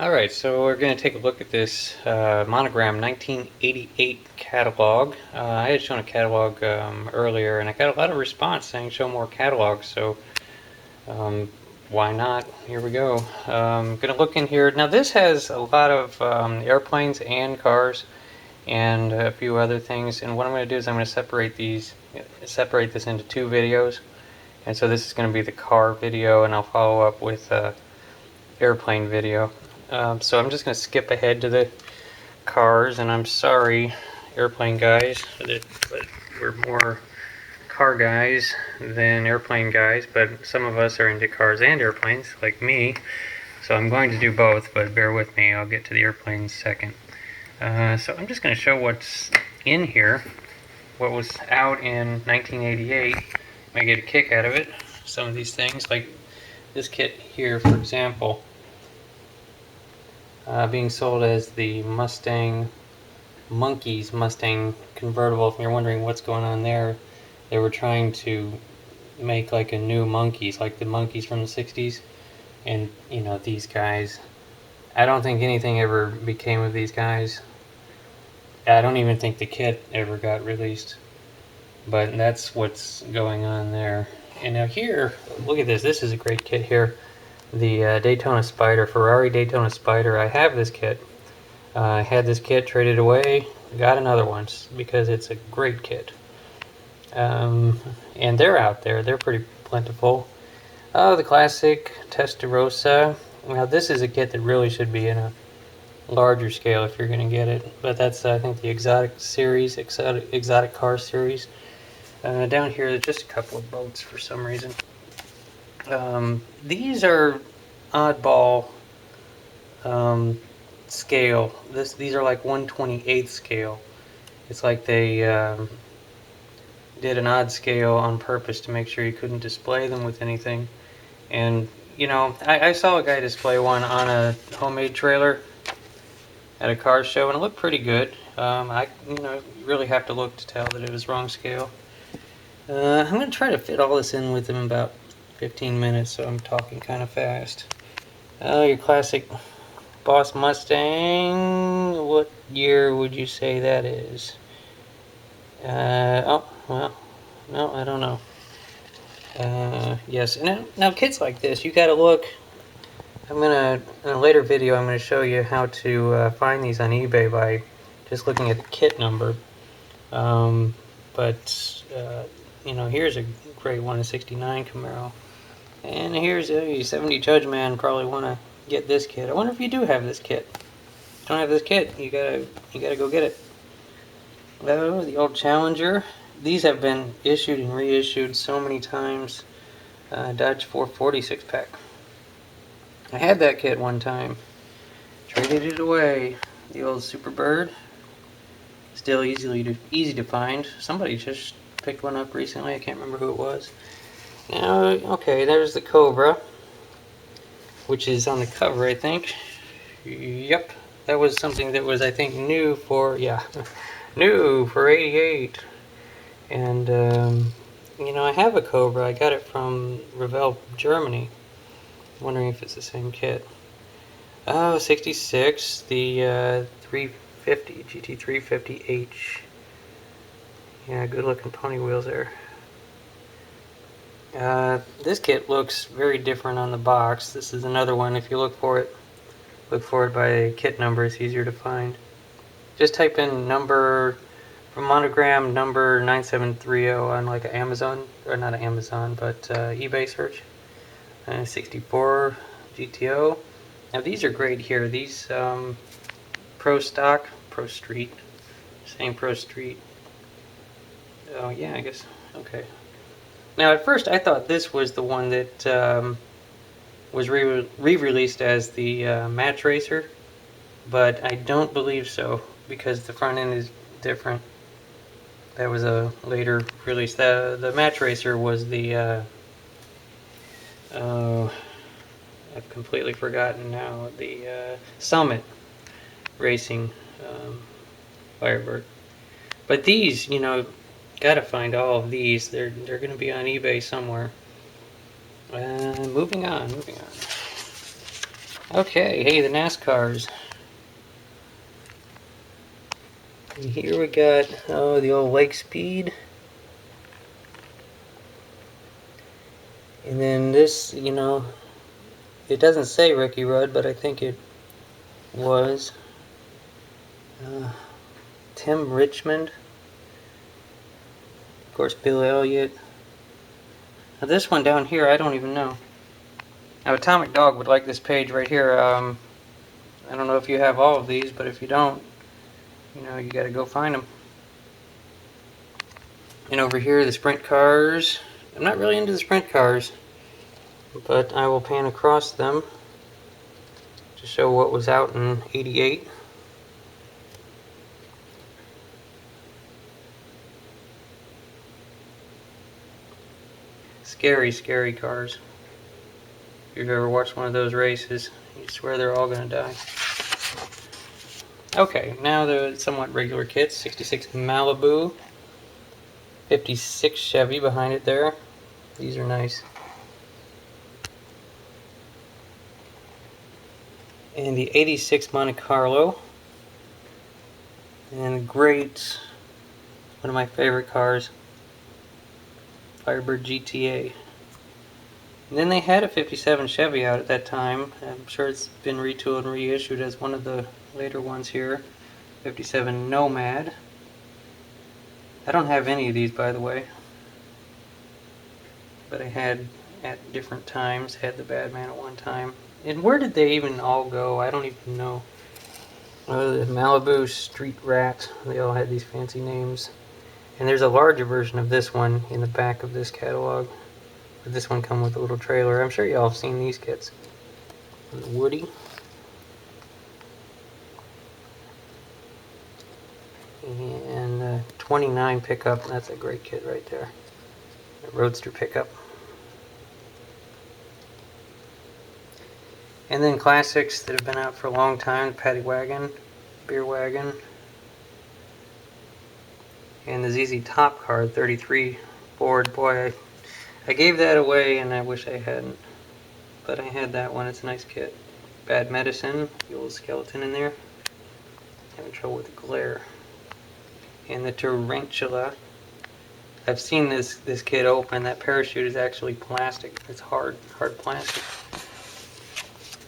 Alright, so we're going to take a look at this Monogram 1988 catalog. I had shown a catalog earlier, and I got a lot of response saying show more catalogs, so why not? Here we go. Going to look in here. Now this has a lot of airplanes and cars and a few other things, and what I'm going to do is I'm going to separate this into two videos. And so this is going to be the car video, and I'll follow up with airplane video. So I'm just going to skip ahead to the cars, and I'm sorry, airplane guys, but we're more car guys than airplane guys, but some of us are into cars and airplanes, like me, so I'm going to do both, but bear with me, I'll get to the airplanes second. So I'm just going to show what's in here, what was out in 1988. May get a kick out of it. Some of these things, like this kit here, for example, being sold as the Monkeys Mustang convertible. If you're wondering what's going on there, they were trying to make like a new Monkeys, like the Monkeys from the 60s. And you know, these guys, I don't think anything ever became of these guys. I don't even think the kit ever got released. But that's what's going on there. And now here, look at this. This is a great kit here. The Daytona Spider, Ferrari Daytona Spider. I have this kit. I had this kit, traded away, got another one because it's a great kit. And they're out there. They're pretty plentiful. Oh, the classic Testarossa. Now this is a kit that really should be in a larger scale if you're going to get it. But that's, I think, the exotic series, exotic car series. Down here, there's just a couple of boats for some reason. These are oddball scale. These are like 1/28th scale. It's like they did an odd scale on purpose to make sure you couldn't display them with anything. And you know, I saw a guy display one on a homemade trailer at a car show, and it looked pretty good. You really have to look to tell that it was wrong scale. I'm going to try to fit all this in within about 15 minutes, so I'm talking kind of fast. Your classic Boss Mustang. What year would you say that is? Oh, well, no, I don't know. Yes, now kits like this, you gotta look. In a later video, I'm gonna show you how to find these on eBay by just looking at the kit number. You know, here's a great one, a 69 Camaro. And here's a 70 Judge Man. Probably want to get this kit. I wonder if you do have this kit. If you don't have this kit, you gotta go get it. Oh, the old Challenger. These have been issued and reissued so many times. Dodge 440 6-pack. I had that kit one time. Traded it away. The old Superbird. Still easy to find. Somebody just picked one up recently. I can't remember who it was. Now, okay, there's the Cobra, which is on the cover, I think. Yep, that was something that was, I think, new for 88. And, you know, I have a Cobra. I got it from Revell, Germany. I'm wondering if it's the same kit. Oh, 66, the 350, GT350H. Yeah, good looking pony wheels there. This kit looks very different on the box. This is another one. If you look for it by kit number. It's easier to find. Just type in number from Monogram number 9730 on like an Amazon, or not an Amazon, but eBay search. 64 GTO. Now these are great here. These Pro Stock, Pro Street, same Pro Street. Oh yeah, I guess, okay. Now at first I thought this was the one that was re-released as the Match Racer, but I don't believe so because the front end is different. That was a later release. The Match Racer was the I've completely forgotten now, the Summit Racing Firebird. But these, you know, gotta find all of these. They're gonna be on eBay somewhere. Moving on. Okay, hey, the NASCARs. And here we got, oh, the old Lake Speed. And then this, you know, it doesn't say Ricky Rudd, but I think it was. Tim Richmond. Of course, Bill Elliott. Now this one down here, I don't even know. Now Atomic Dog would like this page right here. I don't know if you have all of these, but if you don't, you know, you got to go find them. And over here, the sprint cars. I'm not really into the sprint cars, but I will pan across them to show what was out in '88. Scary, scary cars. If you've ever watched one of those races, you swear they're all going to die. Okay, now the somewhat regular kits. 66 Malibu. 56 Chevy behind it there. These are nice. And the 86 Monte Carlo. And the great, one of my favorite cars, Firebird GTA. And then they had a 57 Chevy out at that time. I'm sure it's been retooled and reissued as one of the later ones here. 57 Nomad. I don't have any of these, by the way. But I had at different times. Had the Badman at one time. And where did they even all go? I don't even know. The Malibu Street Rat. They all had these fancy names. And there's a larger version of this one in the back of this catalog. But this one come with a little trailer. I'm sure y'all have seen these kits. Woody. And 29 pickup. That's a great kit right there. A Roadster pickup. And then classics that have been out for a long time. Paddy Wagon, Beer Wagon, and the ZZ Top Car 33 Ford. Boy, I gave that away and I wish I hadn't. But I had that one. It's a nice kit. Bad Medicine, the old skeleton in there. Having trouble with the glare. And the Tarantula. I've seen this kit open. That parachute is actually plastic. It's hard plastic.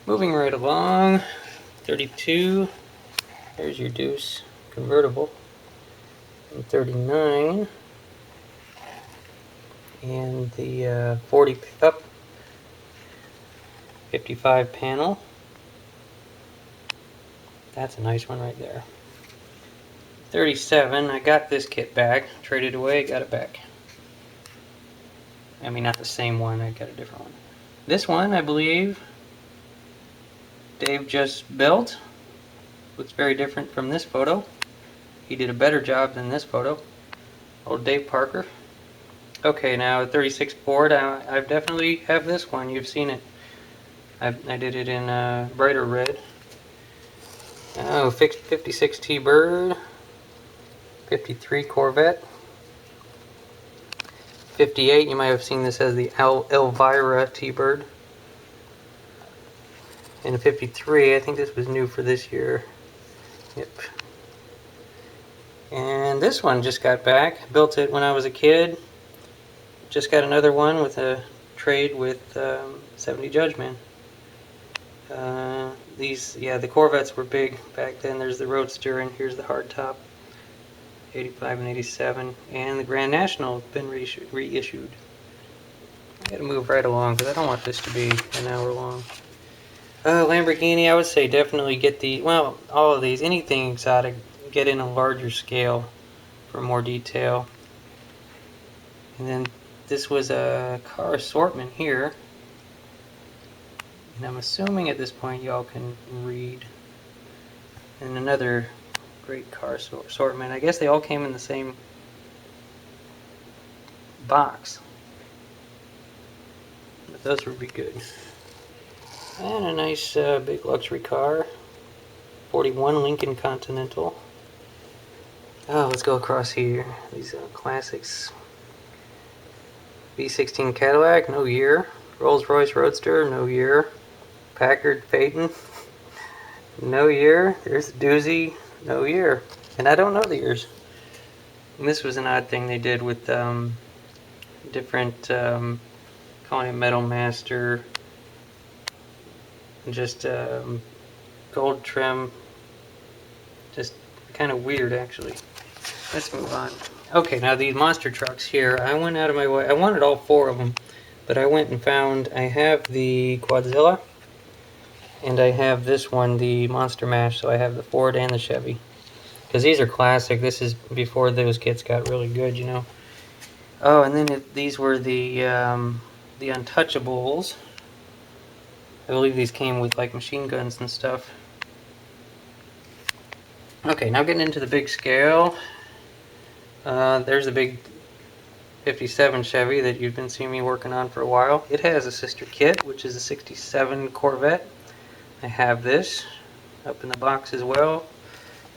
Moving right along, 32, there's your Deuce convertible, and 39, and the 40 pickup, 55 panel, that's a nice one right there. 37, I got this kit back, traded away, got it back. I mean, not the same one, I got a different one. This one, I believe, Dave just built. Looks very different from this photo. He did a better job than this photo. Old Dave Parker. Okay, now 36 Ford. I definitely have this one. You've seen it. I did it in brighter red. Oh, 56 T-Bird. 53 Corvette. 58, you might have seen this as the Elvira T-Bird. And a 53, I think this was new for this year. Yep. And this one just got back. Built it when I was a kid. Just got another one with a trade with 70 Judgment. The Corvettes were big back then. There's the Roadster and here's the hardtop. 85 and 87. And the Grand National has been reissued. I gotta move right along because I don't want this to be an hour long. Lamborghini, I would say definitely get all of these, anything exotic, get in a larger scale for more detail. And then this was a car assortment here. And I'm assuming at this point y'all can read. And another great car assortment. I guess they all came in the same box. But those would be good. And a nice big luxury car. 41 Lincoln Continental. Oh, let's go across here. These classics. V16 Cadillac, no year. Rolls-Royce Roadster, no year. Packard Phaeton, no year. There's the doozy, no year. And I don't know the years. And this was an odd thing they did with different, calling it Metal Master, and just gold trim. Just kind of weird, actually. Let's move on. Okay, now these monster trucks here, I went out of my way. I wanted all 4 of them, but I went and found, I have the Quadzilla, and I have this one, the Monster Mash, so I have the Ford and the Chevy. Because these are classic. This is before those kits got really good, you know. Oh, and then these were the Untouchables. I believe these came with like machine guns and stuff. Okay, now getting into the big scale. There's a big 57 Chevy that you've been seeing me working on for a while. It has a sister kit, which is a 67 Corvette. I have this up in the box as well.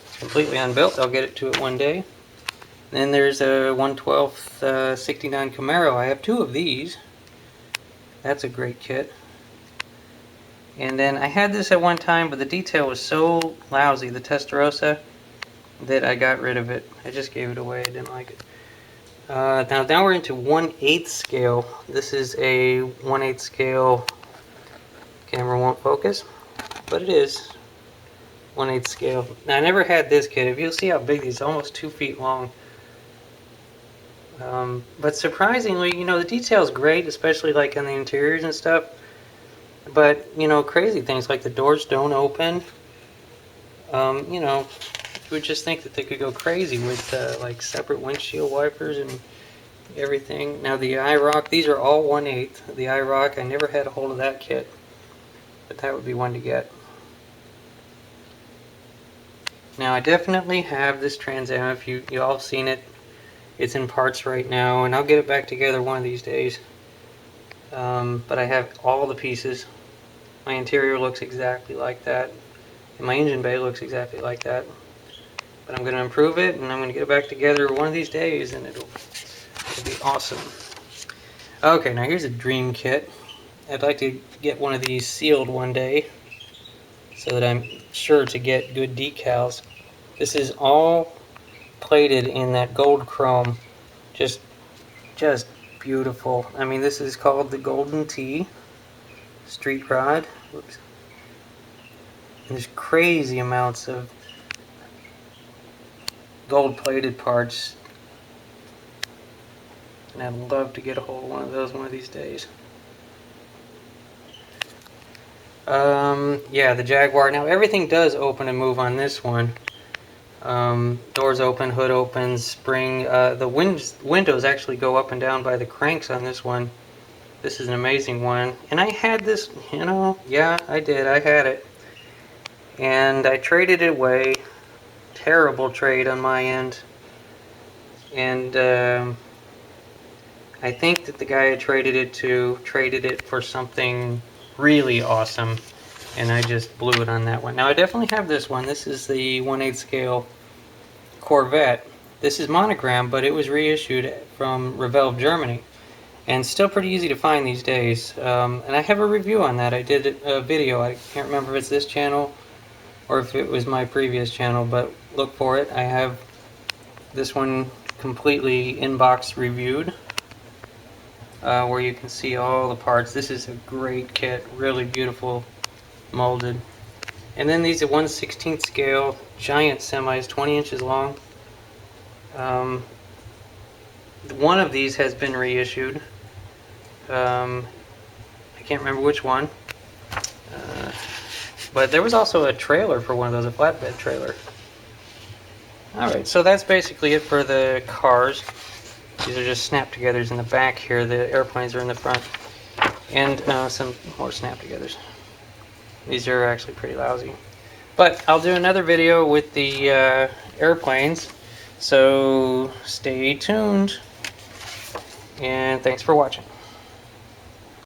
It's completely unbuilt. I'll get it to it one day. Then there's a 112th 69 Camaro. I have 2 of these. That's a great kit. And then I had this at one time, but the detail was so lousy, the Testarossa, that I got rid of it. I just gave it away. I didn't like it. Now we're into 1/8 scale. This is a 1/8 scale. Camera won't focus, but it is 1/8 scale. Now I never had this kit. If you'll see how big these, almost 2 feet long. But surprisingly, you know, the detail's great, especially like on the interiors and stuff. But you know, crazy things like the doors don't open. You know, you would just think that they could go crazy with like separate windshield wipers and everything. Now the IROC, these are all 1/8. The IROC, I never had a hold of that kit, but that would be one to get. Now I definitely have this Trans Am. If you all have seen it, it's in parts right now, and I'll get it back together one of these days. But I have all the pieces. My interior looks exactly like that, and my engine bay looks exactly like that. But I'm going to improve it, and I'm going to get it back together one of these days, and it'll be awesome. Okay, now here's a dream kit. I'd like to get one of these sealed one day, so that I'm sure to get good decals. This is all plated in that gold chrome. Just beautiful. I mean, this is called the Golden T Street Rod. Whoops. And there's crazy amounts of gold-plated parts, and I'd love to get a hold of one of those one of these days. Yeah, the Jaguar. Now everything does open and move on this one. Doors open, hood opens, spring. The windows actually go up and down by the cranks on this one. This is an amazing one. And I had this, you know, yeah, I did. I had it. And I traded it away. Terrible trade on my end. And I think that the guy I traded it to traded it for something really awesome. And I just blew it on that one. Now I definitely have this one. This is the 1/8 scale Corvette. This is Monogram, but it was reissued from Revell, Germany. And still pretty easy to find these days. And I have a review on that. I did a video. I can't remember if it's this channel or if it was my previous channel, but look for it. I have this one completely in-box reviewed, where you can see all the parts. This is a great kit, really beautiful, molded. And then these are 1/16 scale giant semis, 20 inches long. One of these has been reissued. I can't remember which one. But there was also a trailer for one of those, a flatbed trailer. Alright, so that's basically it for the cars. These are just snap-togethers in the back here. The airplanes are in the front. And some more snap-togethers. These are actually pretty lousy. But I'll do another video with the airplanes. So stay tuned. And thanks for watching.